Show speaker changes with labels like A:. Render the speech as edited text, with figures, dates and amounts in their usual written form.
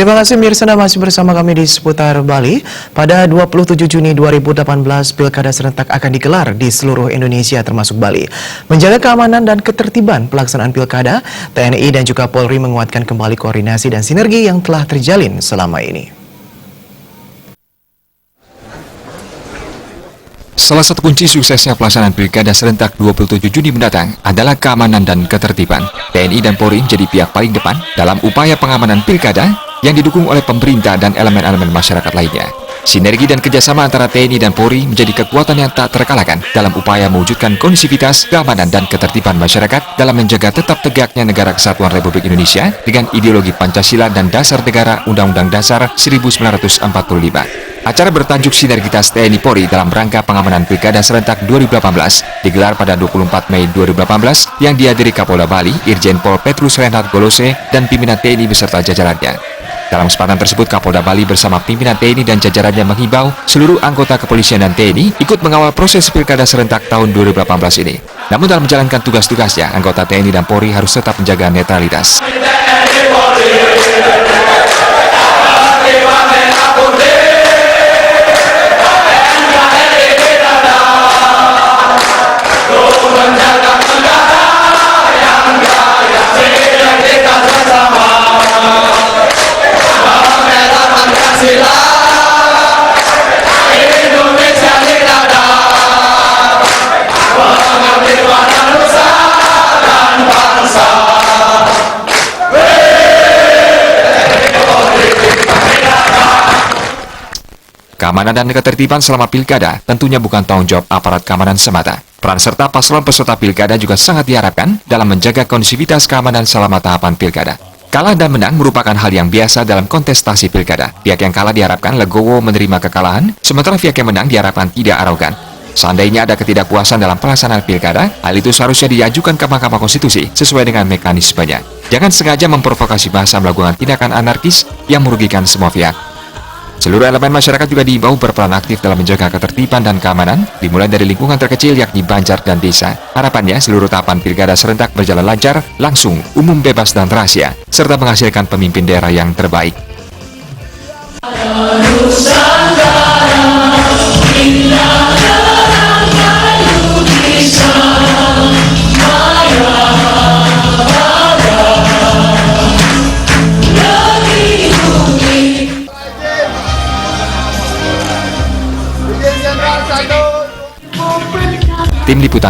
A: Terima kasih Mirsa, masih bersama kami di Seputar Bali. Pada 27 Juni 2018, Pilkada serentak akan digelar di seluruh Indonesia termasuk Bali. Menjaga keamanan dan ketertiban pelaksanaan Pilkada, TNI dan juga Polri menguatkan kembali koordinasi dan sinergi yang telah terjalin selama ini.
B: Salah satu kunci suksesnya pelaksanaan Pilkada serentak 27 Juni mendatang adalah keamanan dan ketertiban. TNI dan Polri menjadi pihak paling depan dalam upaya pengamanan Pilkada yang didukung oleh pemerintah dan elemen-elemen masyarakat lainnya. Sinergi dan kerjasama antara TNI dan Polri menjadi kekuatan yang tak terkalahkan dalam upaya mewujudkan kondusivitas, keamanan, dan ketertiban masyarakat dalam menjaga tetap tegaknya Negara Kesatuan Republik Indonesia dengan ideologi Pancasila dan Dasar Negara Undang-Undang Dasar 1945. Acara bertajuk Sinergitas TNI Polri dalam rangka pengamanan Pilkada serentak 2018 digelar pada 24 Mei 2018 yang dihadiri Kapolda Bali, Irjen Pol Petrus Reinhard Golose, dan pimpinan TNI beserta jajarannya. Dalam kesempatan tersebut, Kapolda Bali bersama pimpinan TNI dan jajarannya menghimbau seluruh anggota kepolisian dan TNI ikut mengawal proses Pilkada serentak tahun 2018 ini. Namun dalam menjalankan tugas-tugasnya, anggota TNI dan Polri harus tetap menjaga netralitas. Keamanan dan ketertiban selama Pilkada tentunya bukan tanggung jawab aparat keamanan semata. Peran serta paslon peserta Pilkada juga sangat diharapkan dalam menjaga kondusivitas keamanan selama tahapan Pilkada. Kalah dan menang merupakan hal yang biasa dalam kontestasi Pilkada. Pihak yang kalah diharapkan legowo menerima kekalahan, sementara pihak yang menang diharapkan tidak arogan. Seandainya ada ketidakpuasan dalam pelaksanaan Pilkada, hal itu seharusnya diajukan ke Mahkamah Konstitusi sesuai dengan mekanismenya. Jangan sengaja memprovokasi massa melakukan tindakan anarkis yang merugikan semua pihak. Seluruh elemen masyarakat juga diimbau berperan aktif dalam menjaga ketertiban dan keamanan, dimulai dari lingkungan terkecil yakni Banjar dan desa. Harapannya seluruh tahapan Pilkada serentak berjalan lancar, langsung, umum, bebas, dan rahasia, serta menghasilkan pemimpin daerah yang terbaik. Tim Liputan